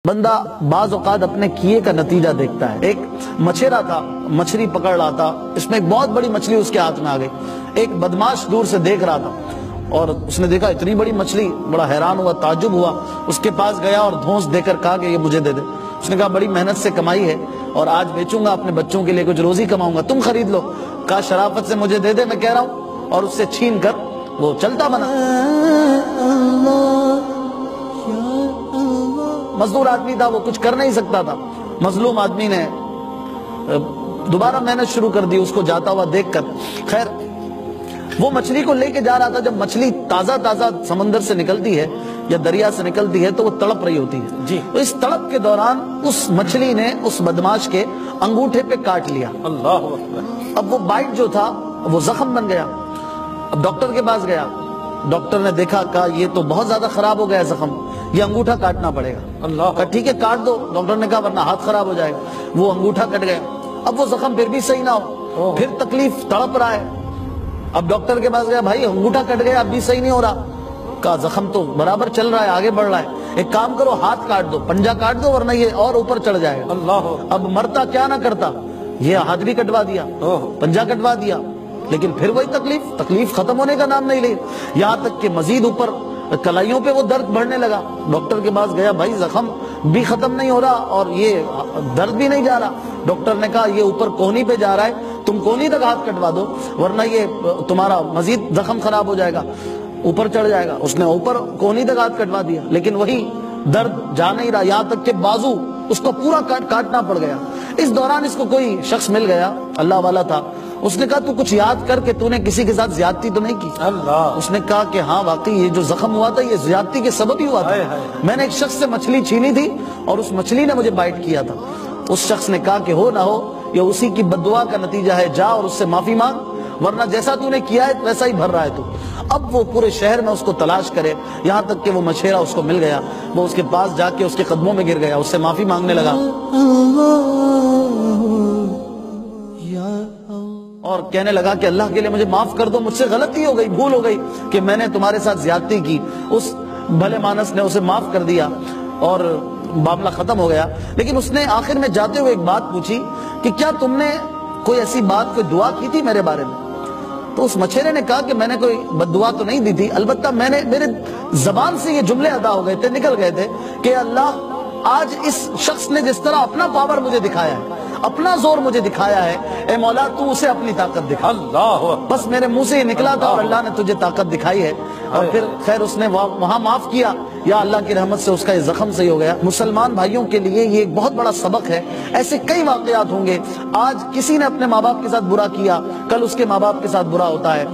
بندہ بعض اوقات اپنے کیے کا نتیجہ دیکھتا ہے۔ ایک مچھیرا تھا، مچھلی پکڑ رہا تھا، اس میں ایک بہت بڑی مچھلی اس کے ہاتھ میں آ گئی۔ ایک بدماش دور سے دیکھ رہا تھا اور اس نے دیکھا اتنی بڑی مچھلی، بڑا حیران ہوا، تعجب ہوا، اس کے پاس گیا اور دھونس دے کر کہا کہ یہ مجھے دے دے۔ اس نے کہا بڑی محنت سے کمائی ہے اور آج بیچوں گا، اپنے بچوں کے لیے کچھ روزی کماؤں گا، تم خرید لو۔ کہا شرافت سے مجھے دے دے، میں کہہ رہا ہوں، اور اس سے چھین کر وہ چلتا بنا۔ مزدور آدمی تھا، وہ کچھ کر نہیں سکتا تھا۔ مظلوم آدمی نے دوبارہ محنت شروع کر دی اس کو جاتا ہوا دیکھ کر۔ خیر وہ مچھلی کو لے کے جا رہا تھا۔ جب مچھلی تازہ تازہ سمندر سے نکلتی ہے یا دریا سے نکلتی ہے تو وہ تڑپ رہی ہوتی ہے جی۔ تو اس تڑپ کے دوران اس مچھلی نے اس بدماش کے انگوٹھے پہ کاٹ لیا۔ اللہ اکبر۔ اب وہ بائٹ جو تھا وہ زخم بن گیا۔ اب ڈاکٹر کے پاس گیا، ڈاکٹر نے دیکھا، کہا یہ تو بہت زیادہ خراب ہو گیا زخم، یہ انگوٹھا کاٹنا پڑے گا۔ اللہ کہا ٹھیک ہے کاٹ دو۔ ڈاکٹر نے کہا ورنہ ہاتھ خراب ہو جائے گا۔ وہ انگوٹھا کٹ گیا۔ اب وہ زخم پھر بھی صحیح نہ ہو، پھر تکلیف، تڑپ رہا ہے۔ اب ڈاکٹر کے پاس گیا، بھائی انگوٹھا کٹ گیا اب بھی صحیح نہیں ہو رہا۔ کہا زخم تو برابر چل رہا ہے، آگے بڑھ رہا ہے، ایک کام کرو ہاتھ کاٹ دو، پنجہ کاٹ دو ورنہ یہ اور اوپر چڑھ جائے گا۔ اللہ اب مرتا کیا نہ کرتا، یہ ہاتھ بھی کٹوا دیا، پنجہ کٹوا دیا، لیکن پھر وہی تکلیف ختم ہونے کا نام نہیں لی۔ یہاں تک کہ مزید اوپر کلائیوں پہ وہ درد بڑھنے لگا۔ ڈاکٹر کے پاس گیا، بھائی زخم بھی ختم نہیں ہو رہا اور یہ درد بھی نہیں جا رہا۔ ڈاکٹر نے کہا یہ اوپر کونی پہ جا رہا ہے، تم کونی تک ہاتھ کٹوا دو ورنہ یہ تمہارا مزید زخم خراب ہو جائے گا، اوپر چڑھ جائے گا۔ اس نے اوپر کونی تک ہاتھ کٹوا دیا لیکن وہی درد جا نہیں رہا، یہاں تک کہ بازو اس کو پورا کاٹنا پڑ گیا۔ اس دوران اس کو کوئی شخص مل گیا، اللہ والا تھا، اس نے کہا تو کچھ یاد کر کے تو نے کسی کے ساتھ زیادتی تو نہیں کی؟ اللہ۔ اس نے کہا کہ ہاں واقعی یہ جو زخم ہوا تھا یہ زیادتی کے سبب ہی ہوا تھا، میں نے ایک شخص سے مچھلی چھینی تھی اور اس مچھلی نے مجھے بائٹ کیا تھا۔ اس شخص نے کہا کہ ہو نہ ہو یہ اسی کی بددعا کا نتیجہ ہے، جا اور اس سے معافی مانگ ورنہ جیسا تو نے کیا ہے ویسا ہی بھر رہا ہے تو۔ اب وہ پورے شہر میں اس کو تلاش کرے، یہاں تک کہ وہ مچھیرا اس کو مل گیا، وہ اس کے پاس جا کے اس کے قدموں میں گر گیا، اس سے معافی مانگنے لگا اور کہنے لگا کہ اللہ کے لیے مجھے معاف کر دو، مجھ سے غلطی ہو گئی، بھول ہو گئی کہ میں نے تمہارے ساتھ زیادتی کی۔ اس بھلے مانس نے اسے معاف کر دیا اور معاملہ ختم ہو گیا۔ لیکن اس نے آخر میں جاتے ہوئے ایک بات پوچھی کہ کیا تم نے کوئی ایسی بات، کوئی دعا کی تھی میرے بارے میں؟ تو اس مچھیرے نے کہا کہ میں نے کوئی بد دعا تو نہیں دی تھی، البتہ میرے زبان سے یہ جملے ادا ہو گئے تھے، نکل گئے تھے کہ اللہ آج اس شخص نے جس طرح اپنا پاور مجھے دکھایا ہے، اپنا زور مجھے دکھایا ہے، اے مولا تو اسے اپنی طاقت دکھا۔ اللہ بس میرے منہ سے یہ نکلا تھا اور اللہ نے تجھے طاقت دکھائی ہے۔ اور پھر خیر اس نے وہاں معاف کیا، یا اللہ کی رحمت سے اس کا یہ زخم صحیح ہو گیا۔ مسلمان بھائیوں کے لیے یہ ایک بہت بڑا سبق ہے۔ ایسے کئی واقعات ہوں گے، آج کسی نے اپنے ماں باپ کے ساتھ برا کیا، کل اس کے ماں باپ کے ساتھ برا ہوتا ہے۔